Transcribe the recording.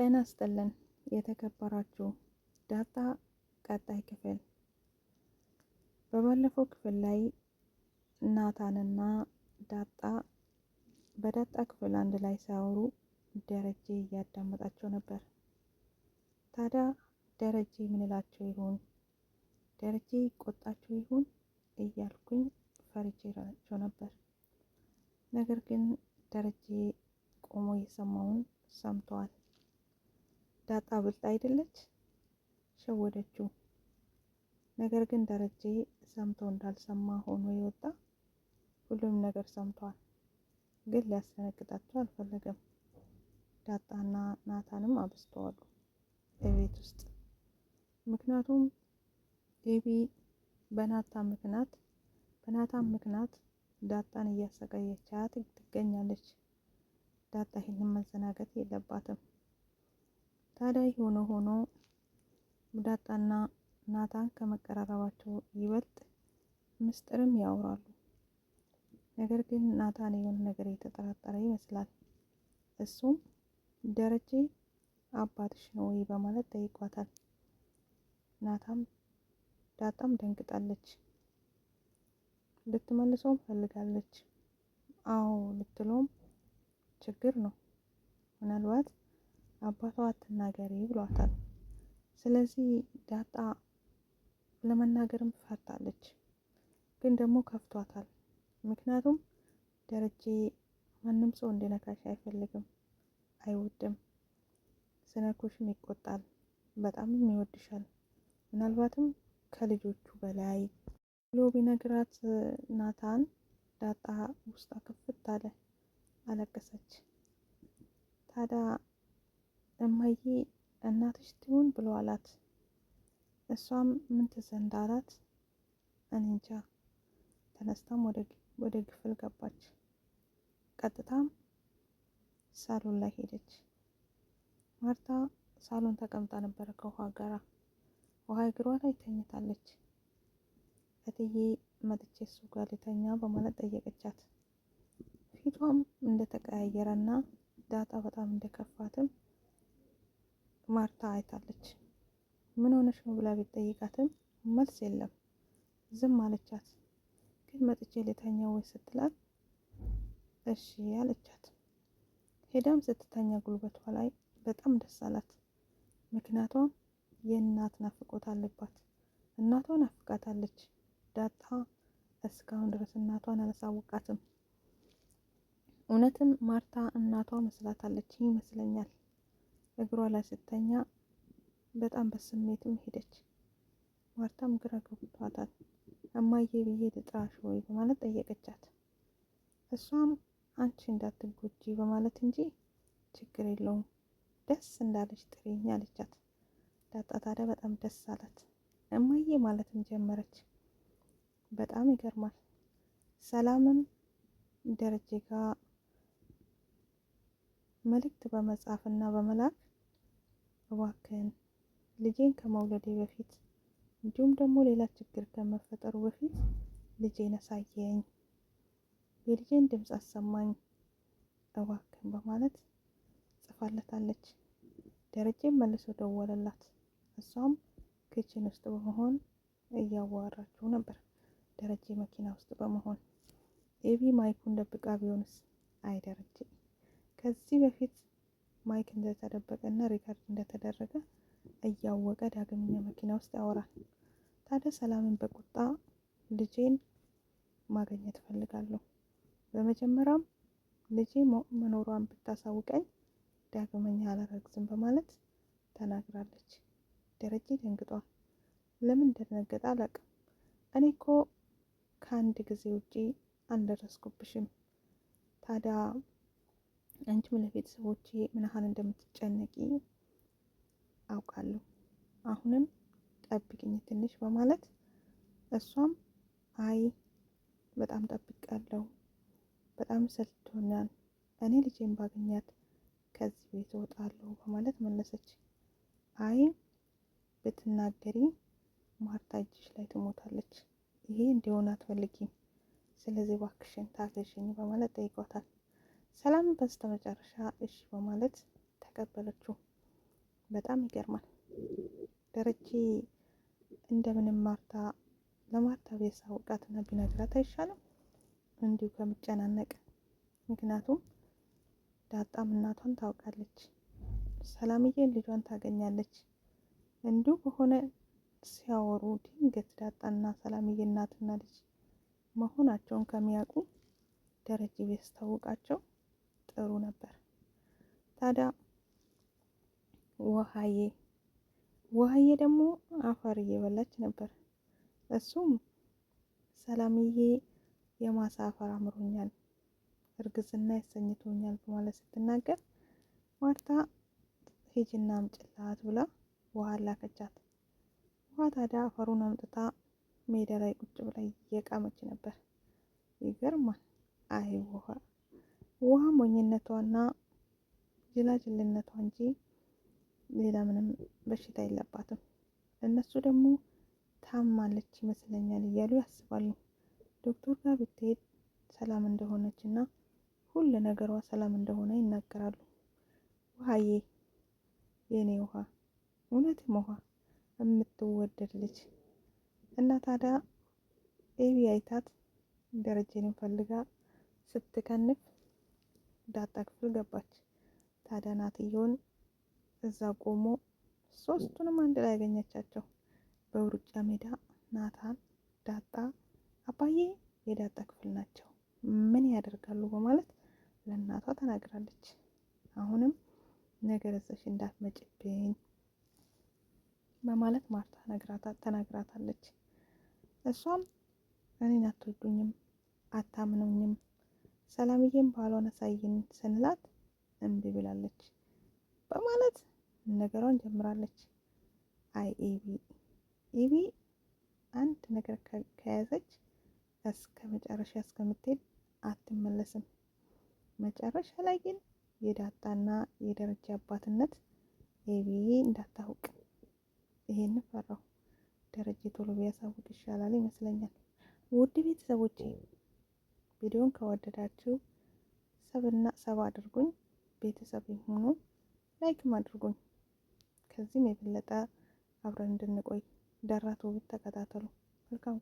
ጤና ይስጥልን የተከበራችሁ ዳጣ ቀጣይ ክፍል። በባለፈው ክፍል ላይ ናታንና ዳጣ በዳጣ ክፍል አንድ ላይ ሲያወሩ ደረጀ እያዳመጣቸው ነበር። ታዲያ ደረጀ ምን ይላቸው ይሆን? ደረጀ ይቆጣቸው ይሆን እያልኩኝ ፈርቼላቸው ነበር። ነገር ግን ደረጀ ቆሞ የሰማውን ሰምተዋል። ዳጣ ብልጥ አይደለች፣ ሸወደችው። ነገር ግን ደረጀ ሰምቶ እንዳልሰማ ሆኖ የወጣ ሁሉም ነገር ሰምቷል። ግን ሊያስደነግጣቸው አልፈለገም። ዳጣና ናታንም አብስተዋሉ በቤት ውስጥ። ምክንያቱም ኤቢ በናታን ምክንያት ዳጣን እያሰቃየቻት ትገኛለች። ዳጣ ይህንን መዘናገት የለባትም። ታዲያ ሆኖ ዳጣና ናታን ከመቀራረባቸው ይበልጥ ምስጢርም ያወራሉ። ነገር ግን ናታን የሆነ ነገር የተጠራጠረ ይመስላል። እሱም ደረጀ አባትሽ ነው ወይ በማለት ጠይቋታል። ዳጣም ደንግጣለች። ልትመልሰውም ፈልጋለች። አዎ ልትለውም ችግር ነው። ምናልባት አባቷ አትናገሪ ብሏታል። ስለዚህ ዳጣ ለመናገርም ፈርታለች። ግን ደግሞ ከፍቷታል። ምክንያቱም ደረጀ ማንም ሰው እንዲነካሽ አይፈልግም፣ አይወድም። ስነኩሽም ይቆጣል፣ በጣምም ይወድሻል። ምናልባትም ከልጆቹ በላይ ብሎ ቢነግራት ናታን ዳጣ ውስጧ ክፍት አለ፣ አለቀሰች። ታዲያ እማዬ እናትሽ ትሁን ብሎ አላት። እሷም ምን ትዝ እንዳላት እኔ እንጃ። ተነስታም ወደ ክፍል ገባች። ቀጥታም ሳሎን ላይ ሄደች። ማርታ ሳሎን ተቀምጣ ነበረ ከውሃ ጋራ። ውሃ እግሯ ላይ ተኝታለች። እትዬ መጥቼ እሱ ጋር ልተኛ በማለት ጠየቀቻት። ፊቷም እንደተቀያየረና ዳጣ በጣም እንደከፋትም ማርታ አይታለች። ምን ሆነሽ ነው ብላ ቢጠይቃትም መልስ የለም፣ ዝም አለቻት። ግን መጥቼ ልተኛ ወይ ስትላት እሺ አለቻት። ሄዳም ስትተኛ ጉልበቷ ላይ በጣም ደስ አላት። ምክንያቱም የእናት ናፍቆት አለባት። እናቷ ናፍቃታለች። ዳጣ እስካሁን ድረስ እናቷን አላሳወቃትም። እውነትም ማርታ እናቷ መስላታለች ይመስለኛል። እግሯ ላይ ስተኛ በጣም በስሜትም ሄደች። ማርታም ግራ ገብቷታል። እማዬ ብዬ ልጥራሽ ወይ በማለት ጠየቀቻት። እሷም አንቺ እንዳትጎጂ በማለት እንጂ ችግር የለውም ደስ እንዳለች ጥሪኝ አለቻት። ዳጣ ታዲያ በጣም ደስ አላት። እማዬ ማለትም ጀመረች። በጣም ይገርማል። ሰላምም ደረጀ ጋር መልእክት በመጻፍ እና በመላክ እባክህን ልጄን ከመውለዴ በፊት እንዲሁም ደግሞ ሌላ ችግር ከመፈጠሩ በፊት ልጄን አሳየኝ፣ የልጄን ድምፅ አሰማኝ እባክህን በማለት ጽፋለታለች። ደረጀም መልሶ ደወለላት። እሷም ክችን ውስጥ በመሆን እያዋራችው ነበር። ደረጀ መኪና ውስጥ በመሆን ኤቢ ማይኩን ደብቃ ቢሆንስ? አይ ደረጀ ከዚህ በፊት ማይክ እንደተደበቀ እና ሪካርድ እንደተደረገ እያወቀ ዳግመኛ መኪና ውስጥ ያወራል። ታዲያ ሰላምን በቁጣ ልጄን ማግኘት እፈልጋለሁ፣ በመጀመሪያም ልጄ መኖሯን ብታሳውቀኝ ዳግመኛ አላረግዝም በማለት ተናግራለች። ደረጀ ደንግጧል። ለምን እንደደነገጠ አላውቅም። እኔ እኮ ከአንድ ጊዜ ውጪ አልደረስኩብሽም። ታዲያ አንቺም ለቤተሰቦቼ ምን ያህል እንደምትጨነቂ አውቃለሁ። አሁንም ጠብቅኝ ትንሽ በማለት እሷም አይ በጣም ጠብቃለሁ፣ በጣም ሰልችቶኛል፣ እኔ ልጄን ባገኛት ከዚህ ቤት እወጣለሁ በማለት መለሰች። አይ ብትናገሪ ማርታ እጅሽ ላይ ትሞታለች፣ ይሄ እንዲሆን አትፈልጊም፣ ስለዚህ እባክሽን ታገሽኝ በማለት ጠይቋታል። ሰላም በስተመጨረሻ እሺ በማለት ተቀበለችው። በጣም ይገርማል። ደረጀ እንደምንም ለማርታ ቢያሳውቃትና ቢነግራት አይሻልም? እንዲሁ ከምጨናነቅ። ምክንያቱም ዳጣም እናቷን ታውቃለች፣ ሰላምዬን ልጇን ታገኛለች። እንዲሁ በሆነ ሲያወሩ ድንገት ዳጣና ሰላምዬ እናትና ልጅ መሆናቸውን ከሚያውቁ ደረጀ ቢያስታውቃቸው ጥሩ ነበር። ታዲያ ውሃዬ ደግሞ አፈር እየበላች ነበር። እሱም ሰላምዬ የማሳ አፈር አምሮኛል፣ እርግዝና ያሰኝቶኛል በማለት ስትናገር ማርታ ሂጂና አምጪላት ብላ ውሃ ላከቻት። ውሃ ታዲያ አፈሩን አምጥታ ሜዳ ላይ ቁጭ ብላ እየቃመች ነበር። ይገርማል። አይ ውሃ ሞኝነቷና ጅላጅልነቷ እንጂ ሌላ ምንም በሽታ የለባትም። እነሱ ደግሞ ታማለች ይመስለኛል እያሉ ያስባሉ። ዶክተር ጋር ብትሄድ ሰላም እንደሆነች እና ሁሉ ነገሯ ሰላም እንደሆነ ይናገራሉ። ውሃዬ የኔ ውሃ፣ እውነትም ውሃ የምትወደድ ልጅ እና ታዲያ ኤቢ አይታት ደረጀንም ፈልጋ ስትከንፍ ዳጣ ክፍል ገባች። ታዲያ ናትየውን እዛ ቆሞ ሶስቱንም አንድ ላይ ያገኘቻቸው። በውርጫ ሜዳ ናታን፣ ዳጣ፣ አባዬ የዳጣ ክፍል ናቸው፣ ምን ያደርጋሉ በማለት ለእናቷ ተናግራለች። አሁንም ነገር እዛሽ እንዳትመጭብኝ በማለት ማርታ ተናግራታለች። እሷም እኔን አትወዱኝም፣ አታምኑኝም፣ ሰላምዬም ባሏን አሳይን ስንላት እምቢ ብላለች በማለት ነገሯን ጀምራለች። አይ ኤቢ አንድ ነገር ከያዘች እስከ መጨረሻ እስከምትሄድ አትመለስም። መጨረሻ ላይ ግን የዳጣና የደረጀ አባትነት ኤቢ እንዳታውቅ፣ ይሄን ፈራሁ። ደረጀ ቶሎ ቢያሳውቅ ይሻላል ይመስለኛል። ውድ ቤተሰቦቼ ቪዲዮን ከወደዳችሁ ሰብ አድርጉኝ፣ ቤተሰብ ሆኑ፣ ላይክም አድርጉኝ። ከዚህም የበለጠ አብረን እንድንቆይ ደራቱ ተከታተሉ። መልካም